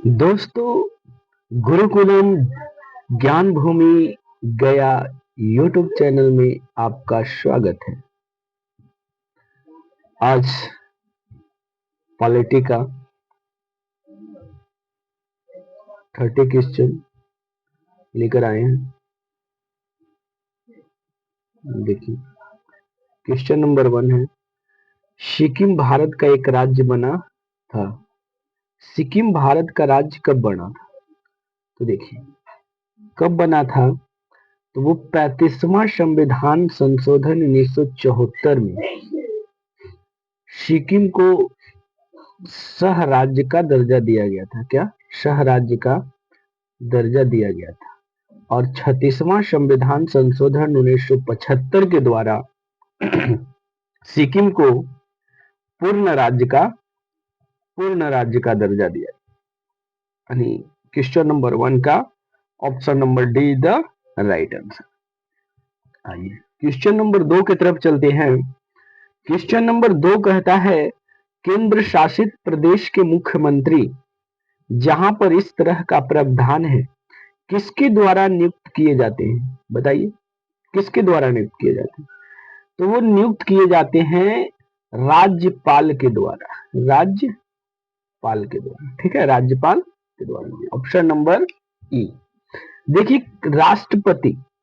दोस्तों, गुरुकुलम ज्ञान भूमि गया यूट्यूब चैनल में आपका स्वागत है। आज पॉलिटी का 30 क्वेश्चन लेकर आए हैं। देखिए, क्वेश्चन नंबर 1 है, सिक्किम भारत का एक राज्य बना था। सिक्किम भारत का राज्य कब बना था? तो देखिए, कब बना था? तो वो 35वां संविधान संशोधन 1974 में सिक्किम को सह राज्य का दर्जा दिया गया था। क्या? सह राज्य का दर्जा दिया गया था। और 36वां संविधान संशोधन 1975 के द्वारा सिक्किम को पूर्ण राज्य का दर्जा दिया। यानी क्वेश्चन नंबर 1 का option number D the right answer. आइए क्वेश्चन नंबर 2 की तरफ चलते हैं। क्वेश्चन नंबर 2 कहता है, केंद्र शासित प्रदेश के मुख्यमंत्री जहां पर इस तरह का प्रावधान है किसके द्वारा नियुक्त किए जाते हैं? बताइए, किसके द्वारा नियुक्त किए जाते हैं? तो वो नियुक्त किए जाते हैं राज्यपाल के द्वारा। राज्यपाल के द्वारा, ठीक है, राज्यपाल के द्वारा। ऑप्शन नंबर ई। देखिए,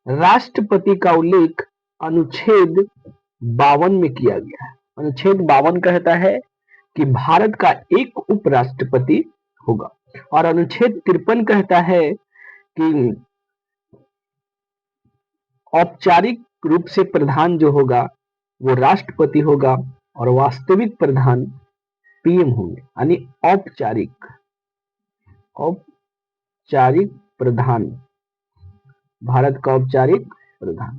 राष्ट्रपति का उल्लेख अनुच्छेद 52 में किया गया है। अनुच्छेद 52 कहता है कि भारत का एक उपराष्ट्रपति होगा, और अनुच्छेद 53 कहता है कि औपचारिक रूप से प्रधान जो होगा वो राष्ट्रपति होगा और वास्तविक प्रधान पीएम होंगे। यानी औपचारिक प्रधान, भारत का औपचारिक प्रधान।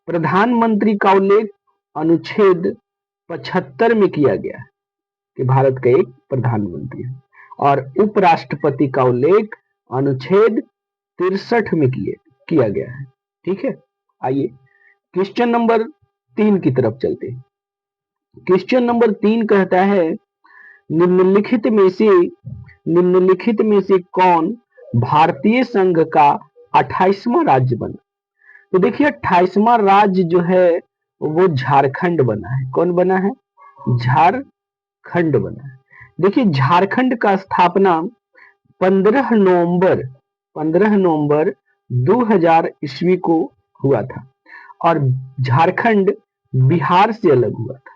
प्रधानमंत्री का उल्लेख अनुच्छेद 75 में किया गया है कि भारत का एक प्रधानमंत्री है, और उपराष्ट्रपति का उल्लेख अनुच्छेद 63 में किया गया है। ठीक है, आइए क्वेश्चन नंबर 3 की तरफ चलते हैं। क्वेश्चन नंबर 3 कहता है, निम्नलिखित में से कौन भारतीय संघ का 28वां राज्य बना? तो देखिए, 28वां राज्य जो है वो झारखंड बना है। कौन बना है? झारखंड बना है। देखिए, झारखंड का स्थापना 15 नवंबर 2000 ईस्वी को हुआ था, और झारखंड बिहार से अलग हुआ था।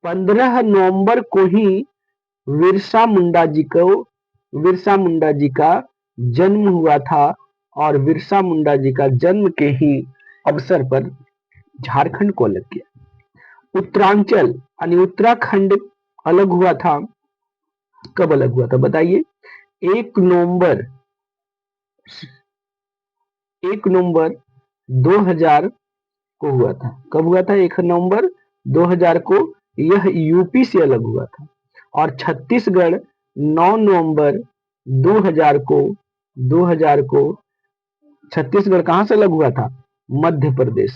15 नवंबर को ही बिरसा मुंडा जी का जन्म हुआ था, और बिरसा मुंडा जी का जन्म के ही अवसर पर झारखंड को अलग किया। उत्तरांचल यानी उत्तराखंड अलग हुआ था। कब अलग हुआ था बताइए? 1 नवंबर 2000 को हुआ था। कब हुआ था? 1 नवंबर 2000 को यह यूपी से अलग हुआ था। और छत्तीसगढ़ 9 नवंबर 2000 को छत्तीसगढ़ कहां से अलग हुआ था? मध्य प्रदेश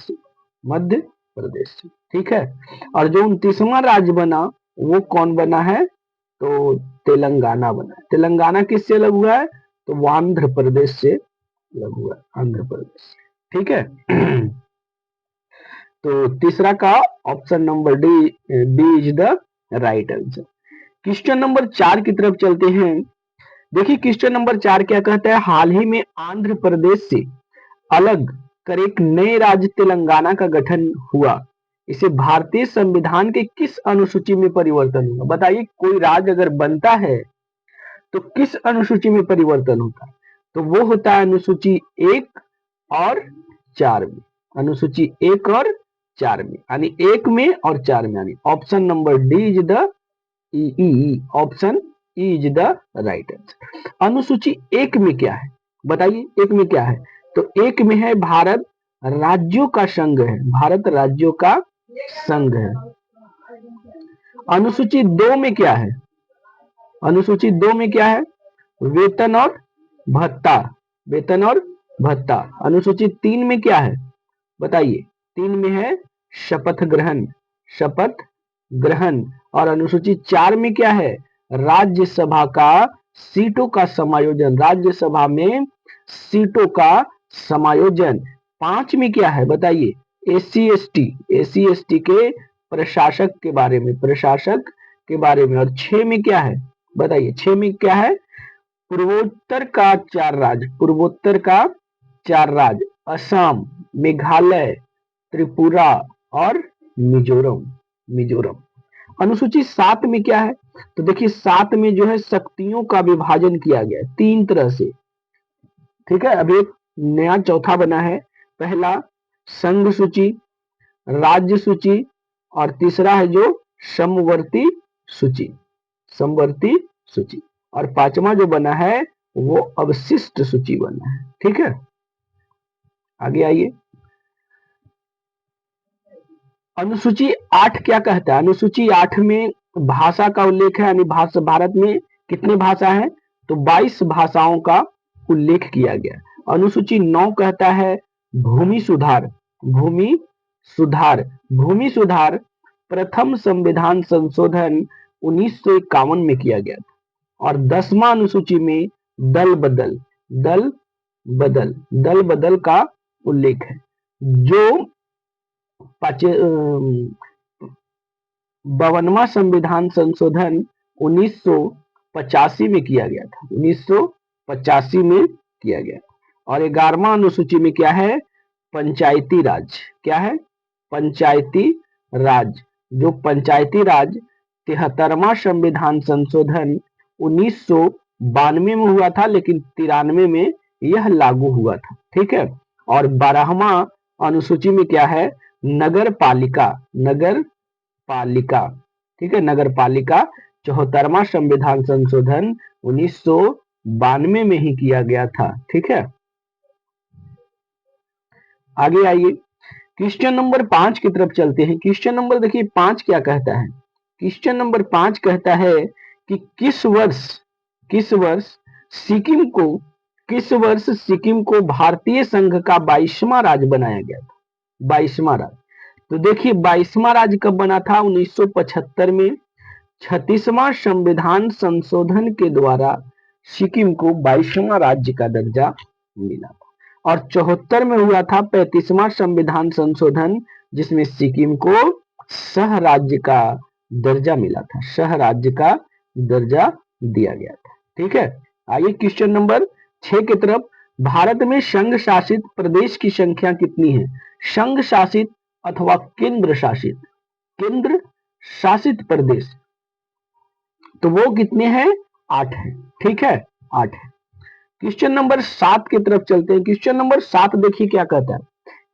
से। ठीक है। और जो 29वां राज्य बना वो कौन बना है? तो तेलंगाना बना है। तेलंगाना किससे अलग हुआ है? तो वो आंध्र प्रदेश से अलग हुआ है, आंध्र प्रदेश। ठीक है। तो तीसरा का option number D is the right answer. Question number 4 की तरफ चलते हैं। देखिए, क्वेश्चन नंबर 4 क्या कहता है, हाल ही में आंध्र प्रदेश से अलग कर एक नए राज्य तेलंगाना का गठन हुआ। इसे भारतीय संविधान के किस अनुसूची में परिवर्तन हुआ? बताइए, कोई राज्य अगर बनता है तो किस अनुसूची में परिवर्तन होता है? तो वो होता है अनुसूची 1 और 4 में। अनुसूची 1 और 4 में, यानी 1 में और 4 में, यानी option number D is the option E is the right answer. अनुसूची 1 में क्या है बताइए? 1 में क्या है? तो 1 में है भारत राज्यों का संघ है। भारत राज्यों का संघ है। अनुसूची 2 में क्या है? अनुसूची 2 में क्या है? वेतन और भत्ता। वेतन और भत्ता। अनुसूची 3 में क्या है बताइए? 3 में है शपथ ग्रहण। और अनुसूची 4 में क्या है? राज्यसभा का सीटों का समायोजन, राज्यसभा में सीटों का समायोजन। 5 में क्या है बताइए, एससी एसटी के प्रशासक के बारे में, प्रशासक के बारे में। और 6 में क्या है बताइए, 6 में क्या है, पूर्वोत्तर का 4 राज्य, पूर्वोत्तर का 4 राज्य, असम, मेघालय, त्रिपुरा और मिजोरम, मिजोरम। अनुसूची 7 में क्या है, तो देखिए 7 में जो है शक्तियों का विभाजन किया गया है 3 तरह से, ठीक है। अब एक नया चौथा बना है, पहला संघ सूची, राज्य सूची, और तीसरा है जो समवर्ती सूची, समवर्ती सूची, और 5वां जो बना है वो अवशिष्ट सूची बना है, ठीक है। आगे आइए, अनुसूची 8 क्या कहता है, अनुसूची 8 में भाषा का उल्लेख है, यानी भाषा, भारत में कितने भाषा है, तो 22 भाषाओं का उल्लेख किया गया। अनुसूची 9 कहता है भूमि सुधार, भूमि सुधार, भूमि सुधार प्रथम संविधान संशोधन 1951 में किया गया था। और 10वां अनुसूची में दल बदल, दल बदल, दल बदल का उल्लेख है, जो 52वां संविधान संशोधन 1985 में किया गया था, 1985 में किया गया। और 11वां अनुसूची में क्या है, पंचायती राज, क्या है, पंचायती राज, जो पंचायती राज 73वां संविधान संशोधन 1992 में हुआ था, लेकिन 93 में यह लागू हुआ था, ठीक है। और 12वां अनुसूची में क्या है, नगर पालिका, नगर पालिका, ठीक है, नगर पालिका 74वां संविधान संशोधन 1992 में ही किया गया था, ठीक है। आगे आइए, क्वेश्चन नंबर 5 की तरफ चलते हैं। क्वेश्चन नंबर देखिए 5 क्या कहता है, क्वेश्चन नंबर 5 कहता है कि किस वर्ष, किस वर्ष सिक्किम को, किस वर्ष सिक्किम को भारतीय संघ का 22वां राज्य बनाया गया था, 22वां राज्य। तो देखिए 22वां राज्य कब बना था, 1975 में 36वां संविधान संशोधन के द्वारा सिक्किम को 22वां राज्य का दर्जा मिला था। और 74 में हुआ था 35वां संविधान संशोधन, जिसमें सिक्किम को सह राज्य का दर्जा मिला था, सह राज्य का दर्जा दिया गया था, ठीक है। आइए क्वेश्चन नंबर 6 की तरफ। भारत में संघ शासित प्रदेश की संख्या कितनी है, संघ शासित अथवा केंद्र शासित, केंद्र शासित प्रदेश, तो वो कितने हैं, 8 है, ठीक है, 8 है। क्वेश्चन नंबर 7 की तरफ चलते हैं। क्वेश्चन नंबर 7 देखिए क्या कहता है,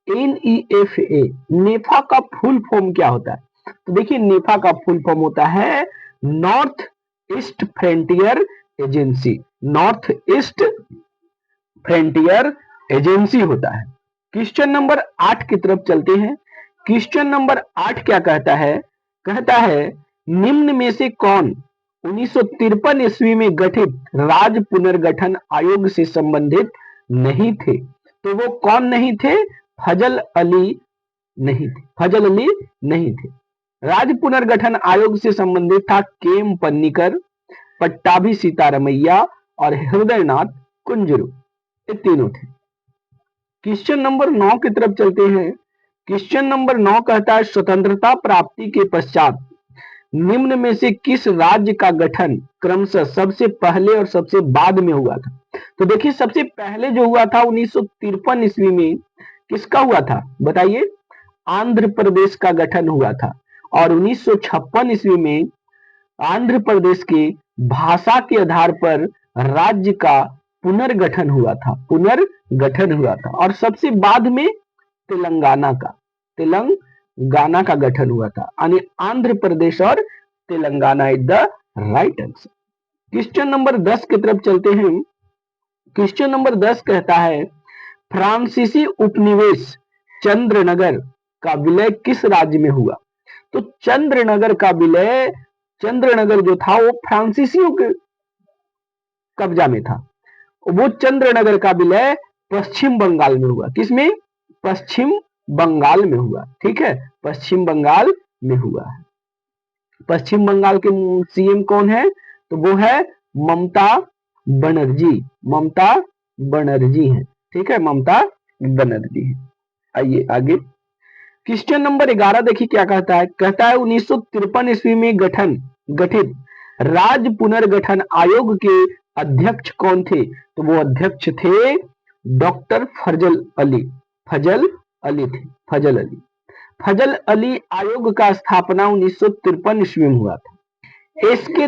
NEFA, नेफा का फुल फॉर्म क्या होता है, तो देखिए नेफा का फुल फॉर्म होता है north east frontier agency, north east frontier agency होता है। क्वेश्चन नंबर 8 की तरफ चलते हैं। क्वेश्चन नंबर 8 क्या कहता है, कहता है निम्न में से कौन 1953 ईस्वी में गठित राज्य पुनर्गठन आयोग से संबंधित नहीं थे, तो वो कौन नहीं थे, फजल अली नहीं थे, फजल अली नहीं थे। राज्य पुनर्गठन आयोग से संबंधित था केम पन्नीकर, पट्टाभी सीतारमैया और हृदयनाथ कुंजरू, ये तीनों थे। क्वेश्चन नंबर 9 की तरफ चलते हैं। क्वेश्चन नंबर 9 कहता है स्वतंत्रता प्राप्ति के पश्चात निम्न में से किस राज्य का गठन क्रमशः सबसे पहले और सबसे बाद में हुआ था, तो देखिए सबसे पहले जो हुआ था 1953 ईस्वी में, किसका हुआ था बताइए, आंध्र प्रदेश का गठन हुआ था। और 1956 ईस्वी में आंध्र प्रदेश के भाषा के आधार पर राज्य का पुनर्गठन हुआ था, पुनर्गठन हुआ था। और सबसे बाद में तेलंगाना का, तेलंगाना का गठन हुआ था, यानी आंध्र प्रदेश और Telangana is the right answer. Question number 10 की तरफ चलते हैं। क्वेश्चन नंबर 10 कहता है फ्रांसीसी उपनिवेश चंद्रनगर का विलय किस राज्य में हुआ, तो चंद्रनगर का विलय, चंद्रनगर जो था वो फ्रांसीसियों के कब्जा में था, वो चंद्रनगर का विलय पश्चिम बंगाल में हुआ, किसमें, पश्चिम बंगाल में हुआ, ठीक है, पश्चिम बंगाल में हुआ है। पश्चिम बंगाल के सीएम कौन है, तो वो है ममता बनर्जी, ममता बनर्जी है। ठीक है, ममता बनर्जी है। आइए आगे, क्वेश्चन नंबर 11 देखिए क्या कहता है। कहता है 1953 ईस्वी में गठित राज्य पुनर्गठन आयोग के अध्यक्ष कौन थे? तो वो अध्यक्ष थे डॉक्टर फजल अली। फजल अली थे, फजल अली। फजल अली आयोग का स्थापना 1953 ईस्वी में हुआ था। एसके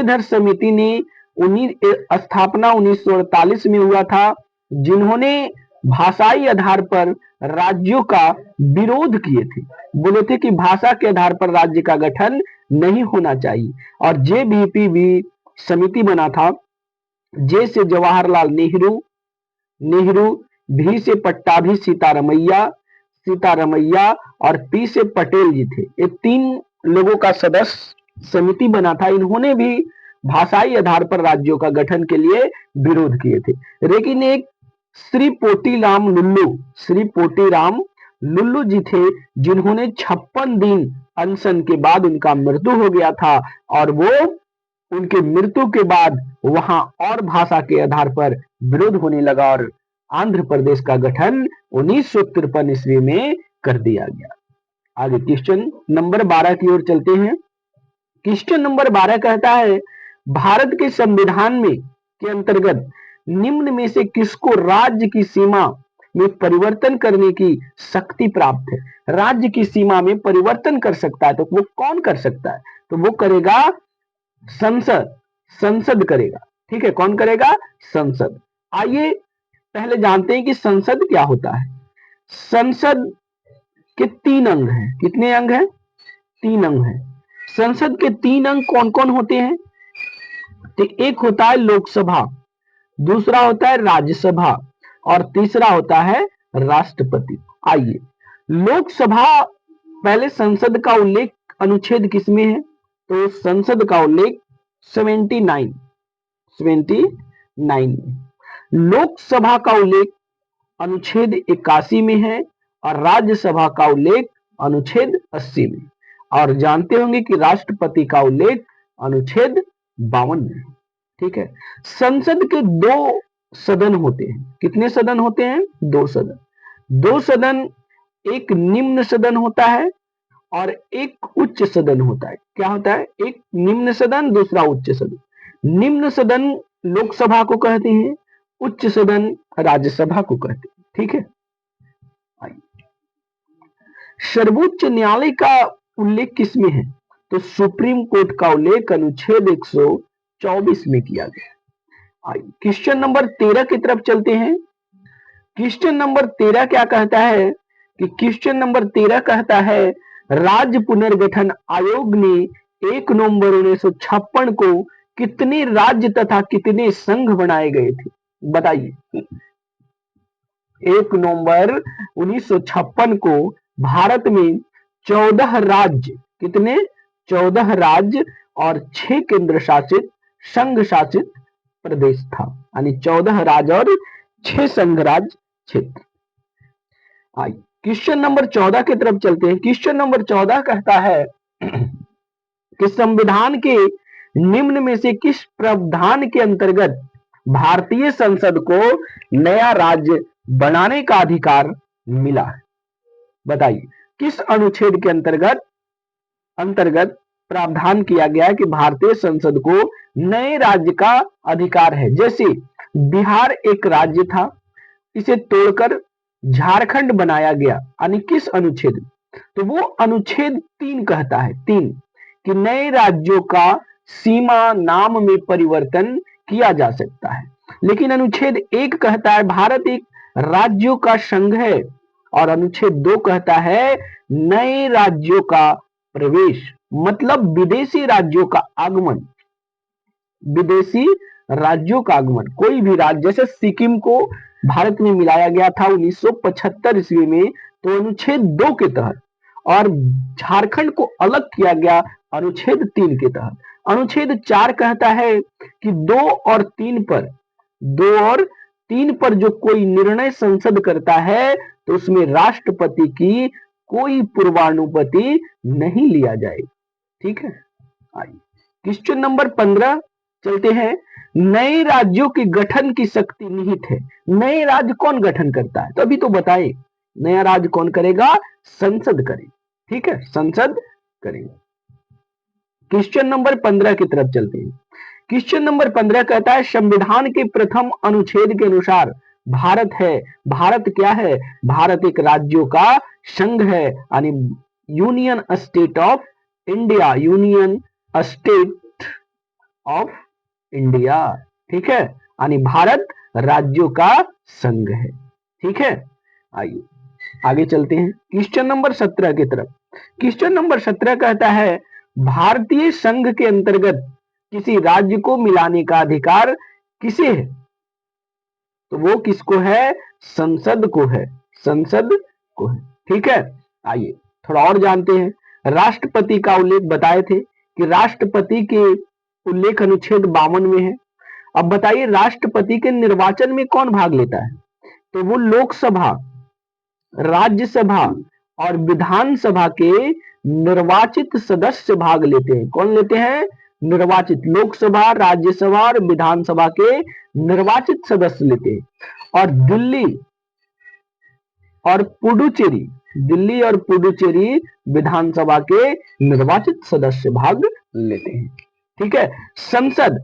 धर समिति ने स्थापना 1948 में हुआ था, जिन्होंने भाषाई आधार पर राज्यों का विरोध किए थे। बोले थे कि भाषा के आधार पर राज्य का गठन नहीं होना चाहिए। और जेबीपी समिति बना था। जे से जवाहरलाल नेहरू, भी से पट्टाभी सीतारमैया और पी से पटेल जी थे। ये 3 लोगों का सदस्य समिति बना था। इन्होंने भी भाषाई आधार पर राज्यों का गठन के लिए विरोध किए थे। लेकिन एक श्री पोटीराम लुल्लू जी थे, जिन्होंने 56 दिन अनशन के बाद उनका मृत्यु हो गया था। और वो उनके मृत्यु के बाद वहां और भाषा के आधार पर विरोध होने लगा और आंध्र प्रदेश का गठन 1953 ईस्वी में कर दिया गया। आगे क्वेश्चन नंबर 12 की ओर चलते हैं। क्वेश्चन नंबर 12 कहता है भारत के संविधान में के अंतर्गत निम्न में से किसको राज्य की सीमा में परिवर्तन करने की शक्ति प्राप्त है? राज्य की सीमा में परिवर्तन कर सकता है तो वो कौन कर सकता है? तो वो करेगा संसद करेगा। ठीक है, कौन करेगा? संसद। आइए पहले जानते हैं कि संसद क्या होता है। संसद के 3 अंग हैं। कितने अंग हैं? 3 अंग हैं। संसद के 3 अंग कौन कौन होते हैं? तो एक होता है लोकसभा, दूसरा होता है राज्यसभा और तीसरा होता है राष्ट्रपति। आइए, लोकसभा, पहले संसद का उल्लेख अनुच्छेद किसमें है? तो संसद का उल्लेख 79 में। लोकसभा का उल्लेख अनुच्छेद 81 में है और राज्यसभा का उल्लेख अनुच्छेद 80 में। और जानते होंगे कि राष्ट्रपति का उल्लेख अनुच्छेद 52 में है। ठीक है, संसद के 2 सदन होते हैं। कितने सदन होते हैं? 2 सदन। 2 सदन, एक निम्न सदन होता है और एक उच्च सदन होता है। क्या होता है? एक निम्न सदन, दूसरा उच्च सदन। निम्न सदन लोकसभा को कहते हैं, उच्च सदन राज्यसभा को कहते हैं। ठीक है, सर्वोच्च न्यायालय का उल्लेख किसमें है? तो सुप्रीम कोर्ट का उल्लेख अनुच्छेद 124 में किया गया। क्वेश्चन नंबर 13 की तरफ चलते हैं। क्वेश्चन नंबर 13 क्या कहता है कि क्वेश्चन नंबर 13 कहता है राज्य पुनर्गठन आयोग ने 1 नवंबर 1956 को कितने राज्य तथा कितने संघ बनाए गए थे? बताइए। 1 नवंबर 1956 को भारत में 14 राज्य, कितने? 14 राज्य और 6 केंद्र शासित संघ शासित प्रदेश था। यानी 14 राज्य और 6 संघ राज्य क्षेत्र। आइए क्वेश्चन नंबर 14 की तरफ चलते हैं। क्वेश्चन नंबर 14 कहता है कि संविधान के निम्न में से किस प्रावधान के अंतर्गत भारतीय संसद को नया राज्य बनाने का अधिकार मिला है? बताइए, किस अनुच्छेद के अंतर्गत प्रावधान किया गया है कि भारतीय संसद को नए राज्य का अधिकार है? जैसे बिहार एक राज्य था, इसे तोड़कर झारखंड बनाया गया, यानी किस अनुच्छेद? तो वो अनुच्छेद 3 कहता है, 3, कि नए राज्यों का सीमा नाम में परिवर्तन किया जा सकता है। लेकिन अनुच्छेद 1 कहता है भारत एक राज्यों का संघ है और अनुच्छेद 2 कहता है नए राज्यों का प्रवेश, मतलब विदेशी राज्यों का आगमन। विदेशी राज्यों का आगमन, कोई भी राज्य, जैसे सिक्किम को भारत में मिलाया गया था 1975 ईस्वी में, तो अनुच्छेद 2 के तहत, और झारखंड को अलग किया गया अनुच्छेद 3 के तहत। अनुच्छेद 4 कहता है कि 2 और 3 पर जो कोई निर्णय संसद करता है तो उसमें राष्ट्रपति की कोई पूर्वानुमति नहीं लिया जाएगा। ठीक है, आइए क्वेश्चन नंबर 15 चलते हैं। नए राज्यों के गठन की शक्ति निहित है। नए राज्य कौन गठन करता है, तो अभी तो बताए, नया राज्य कौन करेगा, संसद करे। ठीक है, संसद करेंगे। क्वेश्चन नंबर 15 की तरफ चलते हैं। क्वेश्चन नंबर 15 कहता है संविधान के प्रथम अनुच्छेद के अनुसार भारत है, भारत क्या है, भारत एक राज्यों का संघ है, यानी union state of India, union state of India. ठीक है, यानी भारत राज्यों का संघ है। ठीक है, आइए आगे चलते हैं क्वेश्चन नंबर 17 की तरफ। क्वेश्चन नंबर 17 कहता है भारतीय संघ के अंतर्गत किसी राज्य को मिलाने का अधिकार किसे है, तो वो किसको है, संसद को है, संसद को है। ठीक है, आइए थोड़ा और जानते हैं। राष्ट्रपति का उल्लेख बताए थे कि राष्ट्रपति के उल्लेख अनुच्छेद 52 में है। अब बताइए राष्ट्रपति के निर्वाचन में कौन भाग लेता है, तो वो लोकसभा, राज्यसभा और विधानसभा के निर्वाचित सदस्य भाग लेते हैं। कौन लेते हैं, निर्वाचित, लोकसभा, राज्यसभा और विधानसभा के निर्वाचित सदस्य लेते हैं। और दिल्ली और पुडुचेरी, दिल्ली और पुडुचेरी विधानसभा के निर्वाचित सदस्य भाग लेते हैं। ठीक है, संसद,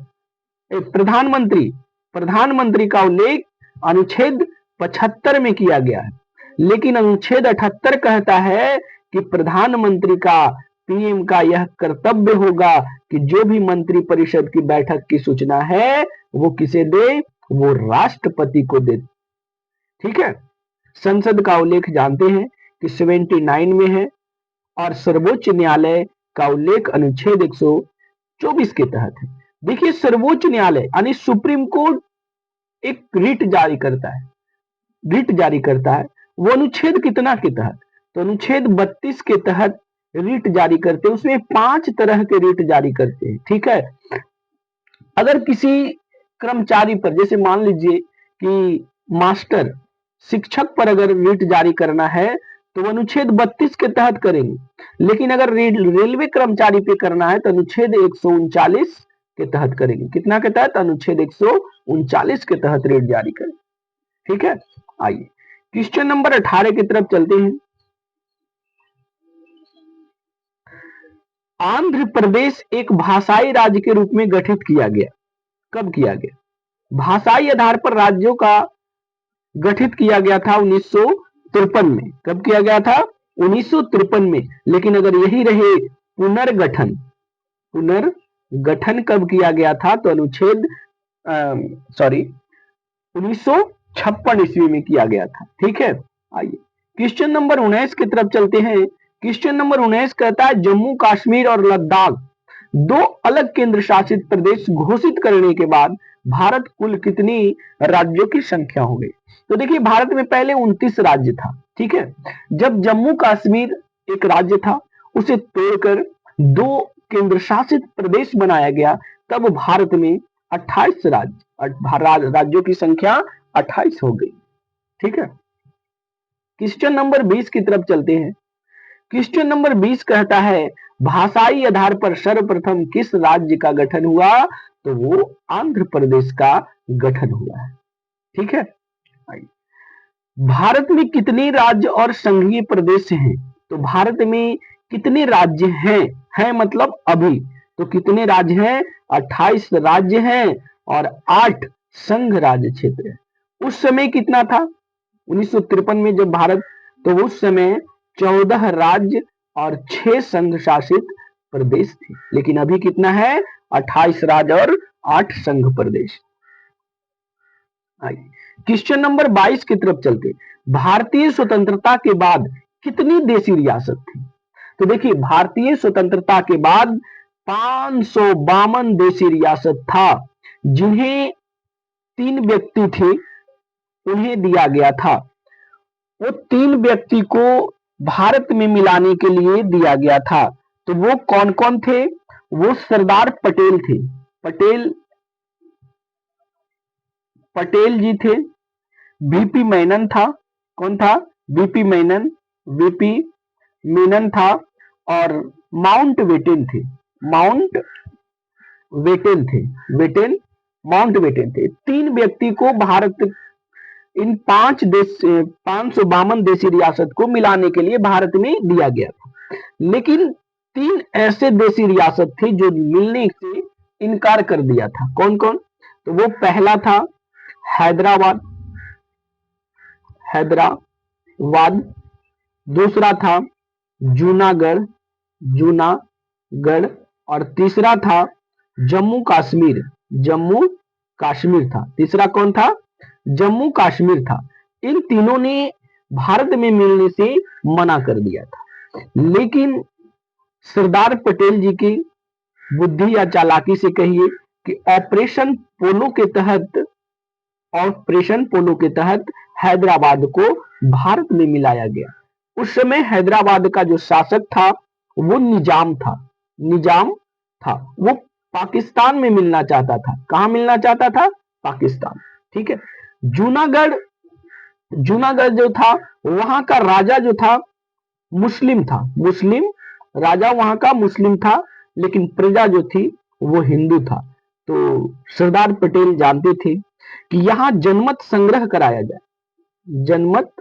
प्रधानमंत्री, प्रधानमंत्री का उल्लेख अनुच्छेद 75 में किया गया है, लेकिन अनुच्छेद 78 कहता है कि प्रधानमंत्री का, पीएम का यह कर्तव्य होगा कि जो भी मंत्री परिषद की बैठक की सूचना है वो किसे दे, वो राष्ट्रपति को दे। ठीक है, संसद का उल्लेख जानते हैं कि 79 में है और सर्वोच्च न्यायालय का उल्लेख अनुच्छेद 124 के तहत है। देखिए सर्वोच्च न्यायालय यानी सुप्रीम कोर्ट एक रिट जारी करता है, रिट जारी करता है, वो अनुच्छेद कितना के तहत, तो अनुच्छेद 32 के तहत रिट जारी करते हैं। उसमें 5 तरह के रिट जारी करते हैं। ठीक है, अगर किसी कर्मचारी पर, जैसे मान लीजिए कि मास्टर, शिक्षक पर अगर रिट जारी करना है तो अनुच्छेद 32 के तहत करेंगे, लेकिन अगर रेलवे कर्मचारी पे करना है तो अनुच्छेद 139 के तहत करेंगे। कितना के तहत, अनुच्छेद 139 के तहत रिट जारी करें। ठीक है, आइए क्वेश्चन नंबर 18 की तरफ चलते हैं। आंध्र प्रदेश एक भाषाई राज्य के रूप में गठित किया गया। कब किया गया, भाषाई आधार पर राज्यों का गठित किया गया था 1953 में। कब किया गया था, 1953 में। लेकिन अगर यही रहे पुनर्गठन, पुनर्गठन कब किया गया था, तो अनुच्छेद 1956 ईस्वी में किया गया था। ठीक है, आइए क्वेश्चन नंबर 19 की तरफ चलते हैं। क्वेश्चन नंबर 19 कहता है जम्मू कश्मीर और लद्दाख दो अलग केंद्र शासित प्रदेश घोषित करने के बाद भारत कुल कितनी राज्यों की संख्या हो गई, तो देखिए भारत में पहले 29 राज्य था। ठीक है, जब जम्मू कश्मीर एक राज्य था उसे तोड़कर 2 केंद्र शासित प्रदेश बनाया गया, तब भारत में 28 राज्यों की संख्या 28 हो गई। ठीक है, क्वेश्चन नंबर 20 की तरफ चलते हैं। क्वेश्चन नंबर 20 कहता है भाषाई आधार पर सर्वप्रथम किस राज्य का गठन हुआ, तो वो आंध्र प्रदेश का गठन हुआ है। ठीक है, भारत में कितने राज्य और संघीय प्रदेश हैं, तो भारत में कितने राज्य हैं मतलब अभी, तो कितने राज्य हैं, 28 राज्य हैं और 8 संघ राज्य क्षेत्र है। उस समय कितना था, 1953 में जब भारत, तो उस समय 14 राज्य और 6 संघ शासित प्रदेश थे। लेकिन अभी कितना है, 28 राज्य और 8 संघ प्रदेश। क्वेश्चन नंबर 22 की तरफ चलते, भारतीय स्वतंत्रता के बाद कितनी देशी रियासत थी, तो देखिए भारतीय स्वतंत्रता के बाद 552 देशी रियासत था, जिन्हें 3 व्यक्ति थे उन्हें दिया गया था। वो 3 व्यक्ति को भारत में मिलाने के लिए दिया गया था, तो वो कौन कौन थे, वो सरदार पटेल थे, पटेल जी थे, वीपी मेनन था, कौन था, वीपी मेनन, वीपी मेनन था और माउंट बेटन थे, माउंट बेटन थे, बेटन माउंटबेटन थे। 3 व्यक्ति को भारत इन 552 देशी रियासत को मिलाने के लिए भारत में दिया गया था, लेकिन 3 ऐसे देशी रियासत थे जो मिलने से इनकार कर दिया था। कौन कौन? तो वो पहला था हैदराबाद, हैदराबाद, दूसरा था जूनागढ़, जूनागढ़, और तीसरा था जम्मू कश्मीर, जम्मू कश्मीर था। तीसरा कौन था? जम्मू कश्मीर था। इन तीनों ने भारत में मिलने से मना कर दिया था, लेकिन सरदार पटेल जी की बुद्धि या चालाकी से कहिए कि ऑपरेशन पोलो के तहत हैदराबाद को भारत में मिलाया गया। उस समय हैदराबाद का जो शासक था वो निजाम था, निजाम था। वो पाकिस्तान में मिलना चाहता था। कहां मिलना चाहता था? पाकिस्तान। ठीक है। जूनागढ़, जूनागढ़ जो था वहां का राजा जो था मुस्लिम था, मुस्लिम राजा वहां का मुस्लिम था, लेकिन प्रजा जो थी वो हिंदू था। तो सरदार पटेल जानते थे कि यहाँ जनमत संग्रह कराया जाए, जनमत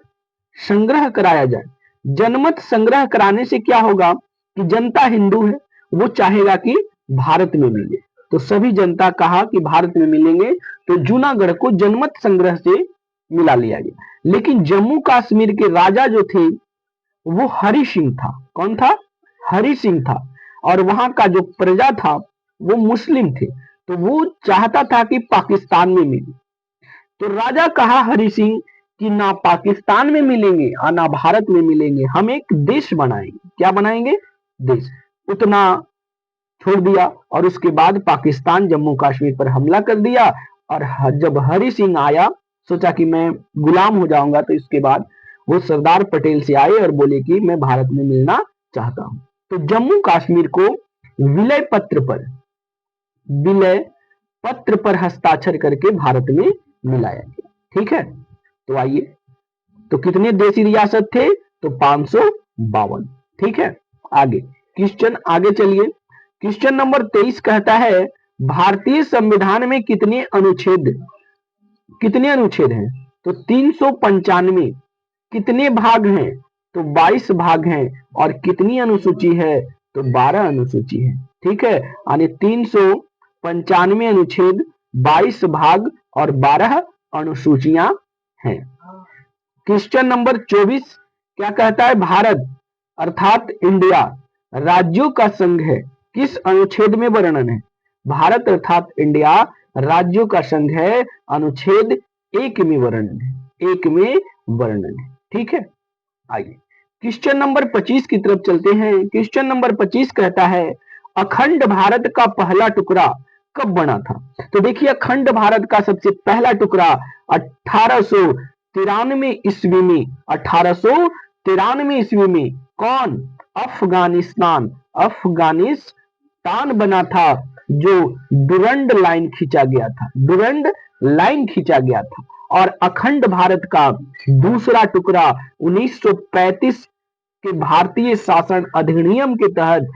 संग्रह कराया जाए। जनमत संग्रह कराने से क्या होगा कि जनता हिंदू है, वो चाहेगा कि भारत में मिले, तो सभी जनता कहा कि भारत में मिलेंगे, तो जूनागढ़ को जनमत संग्रह से मिला लिया गया। लेकिन जम्मू कश्मीर के राजा जो थे वो हरि सिंह था। कौन था? हरि सिंह था। और वहां का जो प्रजा था वो मुस्लिम थे, तो वो चाहता था कि पाकिस्तान में मिले। तो राजा कहा हरि सिंह कि ना पाकिस्तान में मिलेंगे और ना भारत में मिलेंगे, हम एक देश बनाएंगे। क्या बनाएंगे? देश। उतना छोड़ दिया और उसके बाद पाकिस्तान जम्मू कश्मीर पर हमला कर दिया। और जब हरि सिंह आया, सोचा कि मैं गुलाम हो जाऊंगा, तो इसके बाद वो सरदार पटेल से आए और बोले कि मैं भारत में मिलना चाहता हूं। तो जम्मू कश्मीर को विलय पत्र पर हस्ताक्षर करके भारत में मिलाया गया। ठीक है। तो आइए, तो कितने देशी रियासत थे? तो 552। ठीक है। आगे क्वेश्चन, आगे चलिए। क्वेश्चन नंबर 23 कहता है भारतीय संविधान में कितने अनुच्छेद हैं? तो 395। कितने भाग हैं? तो 22 भाग हैं। और कितनी अनुसूची है? तो 12 अनुसूची है। ठीक है। यानी 395 अनुच्छेद, 22 भाग और 12 अनुसूचियां हैं। क्वेश्चन नंबर 24 क्या कहता है? भारत अर्थात इंडिया राज्यों का संघ है, किस अनुच्छेद में वर्णन है? भारत अर्थात इंडिया राज्यों का संघ है, अनुच्छेद 1 में वर्णन है, 1 में वर्णन है। ठीक है। आइए क्वेश्चन नंबर 25 की तरफ चलते हैं। क्वेश्चन नंबर 25 कहता है अखंड भारत का पहला टुकड़ा कब बना था? तो देखिए, अखंड भारत का सबसे पहला टुकड़ा 1893 ईस्वी में, 1893 ईस्वी में कौन? अफगानिस्तान बना था, जो डुरंड लाइन खींचा गया था, डुरंड लाइन खींचा गया था। और अखंड भारत का दूसरा टुकड़ा 1935 के भारतीय शासन अधिनियम के तहत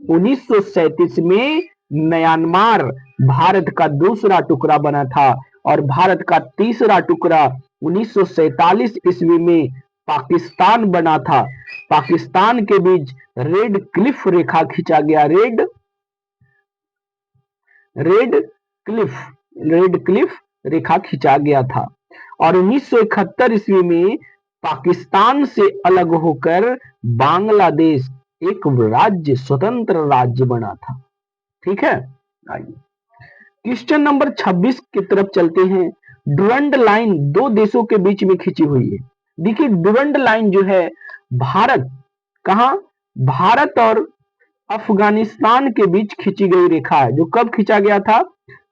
1937 में म्यांमार भारत का दूसरा टुकड़ा बना था। और भारत का तीसरा टुकड़ा 1947 ईस्वी में पाकिस्तान बना था। पाकिस्तान के बीच रेड क्लिफ रेखा खींचा गया, रेड क्लिफ रेखा खींचा गया था। और 1971 ईस्वी में पाकिस्तान से अलग होकर बांग्लादेश एक राज्य, स्वतंत्र राज्य बना था। ठीक है। आइए क्वेश्चन नंबर 26 की तरफ चलते हैं। डुरंड लाइन दो देशों के बीच में खींची हुई है। देखिए, डुरंड लाइन जो है भारत, कहां? भारत और अफगानिस्तान के बीच खींची गई रेखा है, जो कब खींचा गया था?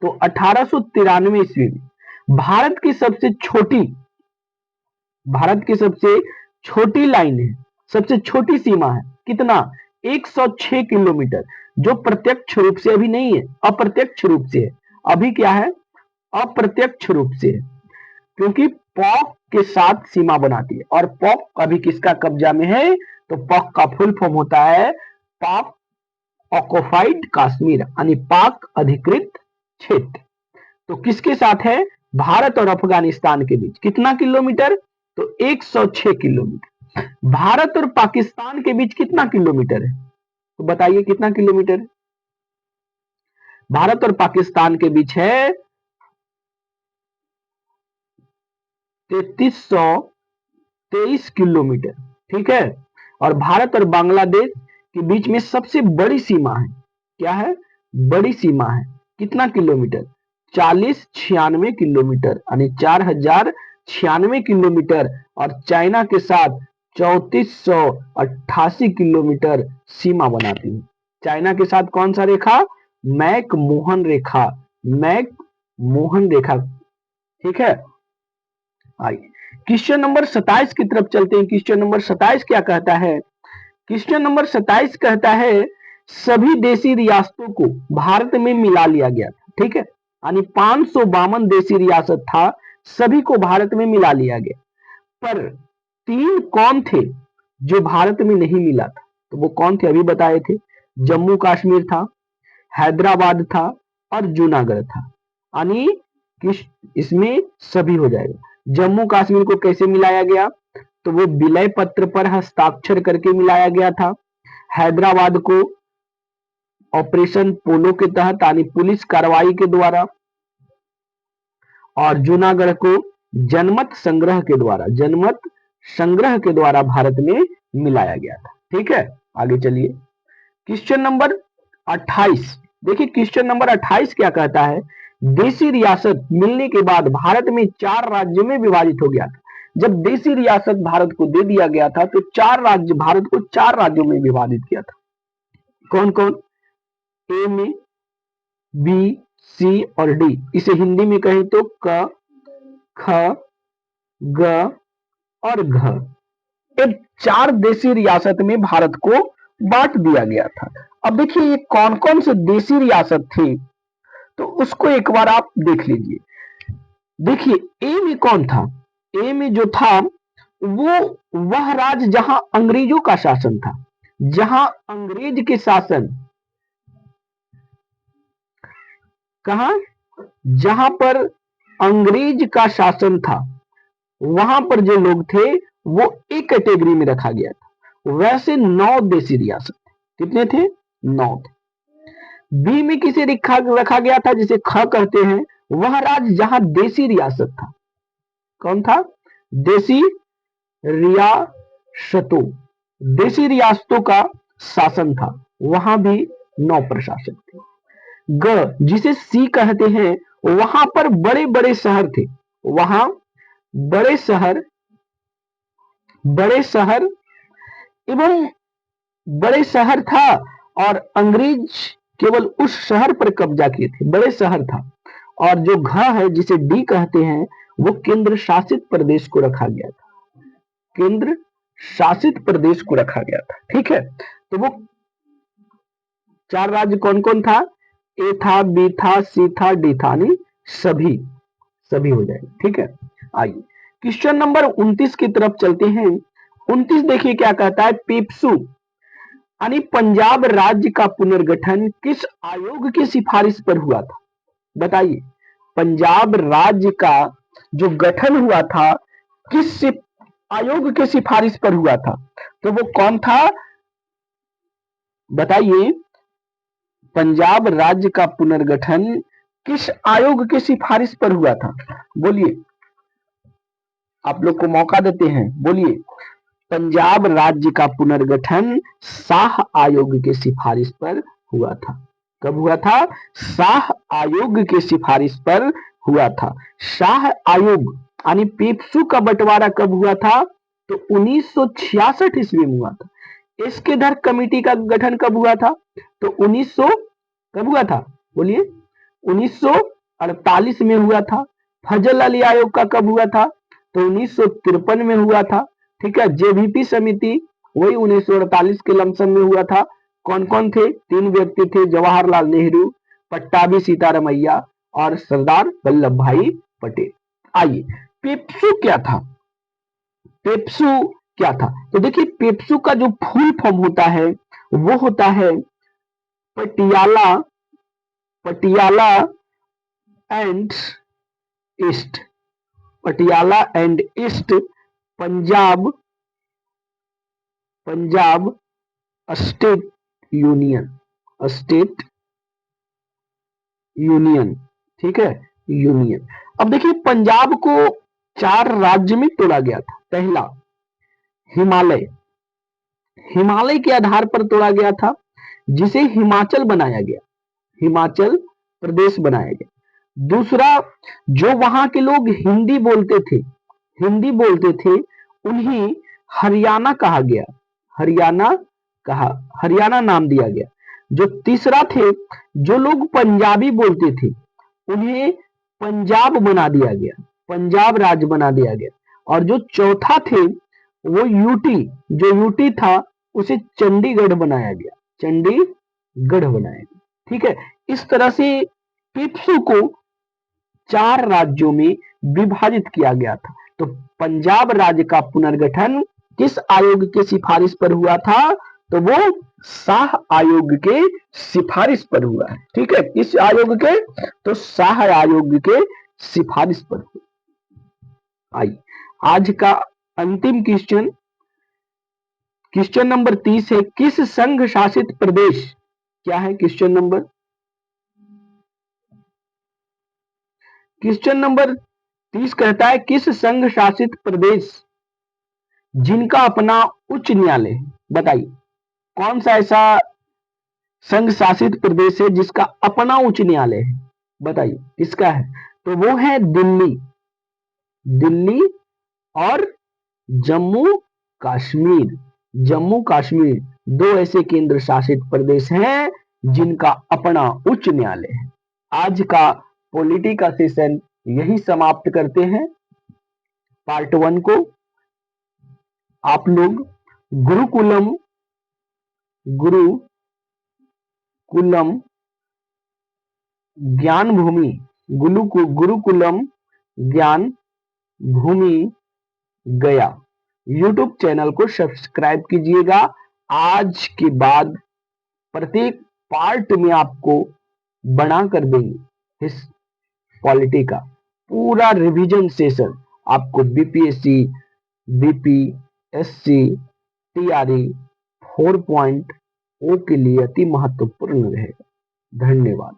तो 1893 ईस्वी में। भारत की सबसे छोटी लाइन है, सबसे छोटी सीमा है, कितना? 106 किलोमीटर, जो प्रत्यक्ष रूप से अभी नहीं है, अप्रत्यक्ष रूप से है। अभी क्या है? अप्रत्यक्ष रूप से है, क्योंकि पॉक के साथ सीमा बनाती है। और पॉक अभी किसका कब्जा में है? तो पॉक का फुल फॉर्म होता है पाक ऑक्युपाइड कश्मीर, यानी पाक अधिकृत क्षेत्र। तो किसके साथ है? भारत और अफगानिस्तान के बीच। कितना किलोमीटर? तो 106 किलोमीटर। भारत और पाकिस्तान के बीच कितना किलोमीटर है? तो बताइए कितना किलोमीटर है? भारत और पाकिस्तान के बीच है 3323 किलोमीटर। ठीक है। और भारत और बांग्लादेश के बीच में सबसे बड़ी सीमा है। क्या है? बड़ी सीमा है। कितना किलोमीटर? 4096 किलोमीटर, यानी 4096 किलोमीटर। और चाइना के साथ 3488 किलोमीटर सीमा बनाती है। चाइना के साथ कौन सा रेखा? मैक मोहन रेखा। मैक मोहन रेखा। ठीक है। आइए क्वेश्चन नंबर 27 की तरफ चलते हैं। क्वेश्चन नंबर 27 क्या कहता है? क्वेश्चन नंबर 27 कहता है सभी देशी रियासतों को भारत में मिला लिया गया था। ठीक है, यानी 552 देशी रियासत था, सभी को भारत में मिला लिया गया। पर 3 कौन थे जो भारत में नहीं मिला था? तो वो कौन थे? अभी बताए थे। जम्मू कश्मीर था, हैदराबाद था और जूनागढ़ था। यानी इसमें सभी हो जाएगा। जम्मू कश्मीर को कैसे मिलाया गया? तो वो विलय पत्र पर हस्ताक्षर करके मिलाया गया था। हैदराबाद को ऑपरेशन पोलो के तहत, यानी पुलिस कार्रवाई के द्वारा। और जूनागढ़ को जनमत संग्रह के द्वारा, जनमत संग्रह के द्वारा भारत में मिलाया गया था। ठीक है, आगे चलिए। क्वेश्चन नंबर 28 देखिए। क्वेश्चन नंबर 28 क्या कहता है? देशी रियासत मिलने के बाद भारत में 4 राज्यों में विभाजित हो गया था। जब देशी रियासत भारत को दे दिया गया था तो 4 राज्य, भारत को 4 राज्यों में विभाजित किया था। कौन कौन? ए में, बी, सी और डी। इसे हिंदी में कहें तो क, ख, ग और घ। एक 4 देशी रियासत में भारत को बांट दिया गया था। अब देखिए ये कौन कौन से देशी रियासत थे, तो उसको एक बार आप देख लीजिए। देखिए ए में कौन था? ए में जो था वो वह राज्य जहां अंग्रेजों का शासन था, जहां अंग्रेज के शासन, कहा? जहां पर अंग्रेज का शासन था, वहां पर जो लोग थे वो एक कैटेगरी में रखा गया था। वैसे 9 देशी रियासत। कितने थे? 9 थे। बी में किसे रखा गया था, जिसे ख कहते हैं? वह राज्य जहां देशी रियासत था। कौन था? देशी रियासतों, देशी रियासतों का शासन था, वहां भी 9 प्रशासक थे। ग जिसे सी कहते हैं, वहां पर बड़े बड़े शहर थे, वहां बड़े शहर एवं बड़े शहर था और अंग्रेज केवल उस शहर पर कब्जा किए थे, बड़े शहर था। और जो घ है जिसे डी कहते हैं, वो केंद्र शासित प्रदेश को रखा गया था, केंद्र शासित प्रदेश को रखा गया था। ठीक है, तो वो 4 राज्य कौन कौन था? ए था, बी था, सी था, डी था, नहीं सभी हो जाएगा। ठीक है, आइए क्वेश्चन नंबर 29 की तरफ चलते हैं। 29 देखिए क्या कहता है? पेप्सू यानी पंजाब राज्य का पुनर्गठन किस आयोग की सिफारिश पर हुआ था? बताइए, पंजाब राज्य का जो गठन हुआ था किस आयोग के सिफारिश पर हुआ था? तो वो कौन था? बताइए, पंजाब राज्य का पुनर्गठन किस आयोग के सिफारिश पर हुआ था? बोलिए, आप लोग को मौका देते हैं, बोलिए। पंजाब राज्य का पुनर्गठन शाह आयोग के सिफारिश पर हुआ था। कब हुआ था? शाह आयोग के सिफारिश पर हुआ था। शाह आयोग यानी पेप्सू का बंटवारा कब हुआ था? तो 1966 ईस्वी में हुआ था। एस्केदर कमेटी का गठन कब हुआ था? तो 1900 कब हुआ था? बोलिए, 1948 में हुआ था। फजल अली आयोग का कब हुआ था? तो 1953 में हुआ था। ठीक है, जेवीपी समिति वही 1948 के लमसम में हुआ था। कौन कौन थे? 3 व्यक्ति थे, जवाहरलाल नेहरू, पट्टाभी सीतारामैया और सरदार वल्लभ भाई पटेल। आइए, पेप्सू क्या था? पेप्सू क्या था? तो देखिए, पेप्सू का जो फुल फॉर्म होता है वो होता है Patiala and east, Patiala and east Punjab, Punjab state union, state union, ठीक है, यूनियन। अब देखिए पंजाब को 4 राज्य में तोड़ा गया था। पहला हिमालय, हिमालय के आधार पर तोड़ा गया था, जिसे हिमाचल बनाया गया, हिमाचल प्रदेश बनाया गया। दूसरा, जो वहां के लोग हिंदी बोलते थे, हिंदी बोलते थे, उन्हें हरियाणा कहा गया, हरियाणा कहा, हरियाणा नाम दिया गया। जो तीसरा थे, जो लोग पंजाबी बोलते थे, उन्हें पंजाब बना दिया गया, पंजाब राज्य बना दिया गया। और जो चौथा थे, वो यूटी, जो यूटी था उसे चंडीगढ़ बनाया गया, चंडीगढ़ बनाया गया, ठीक है। इस तरह से टिप्सू को 4 राज्यों में विभाजित किया गया था। तो पंजाब राज्य का पुनर्गठन किस आयोग के सिफारिश पर हुआ था? तो वो शाह आयोग के सिफारिश पर हुआ है, ठीक है। किस आयोग के? तो शाह आयोग के सिफारिश पर हुआ। आइए आज का अंतिम क्वेश्चन, क्वेश्चन नंबर 30 है, किस संघ शासित प्रदेश, क्या है क्वेश्चन नंबर, क्वेश्चन नंबर 30 कहता है किस संघ शासित प्रदेश जिनका अपना उच्च न्यायालय है? बताइए कौन सा ऐसा संघ शासित प्रदेश है जिसका अपना उच्च न्यायालय है? बताइए किसका है? तो वो है दिल्ली, दिल्ली और जम्मू कश्मीर, जम्मू कश्मीर 2 ऐसे केंद्र शासित प्रदेश हैं जिनका अपना उच्च न्यायालय है। आज का पॉलिटी का सेशन यही समाप्त करते हैं। पार्ट 1 को आप लोग गुरुकुलम, गुरुकुलम ज्ञान भूमि, गुरुकुलम ज्ञान भूमि गया यूट्यूब चैनल को सब्सक्राइब कीजिएगा। आज के बाद प्रत्येक पार्ट में आपको बना कर देंगे इस पॉलिटी का पूरा रिवीजन सेशन, आपको बीपीएससी, बीपीएससी, टीआरई 4.0 के लिए अति महत्वपूर्ण रहेगा। धन्यवाद।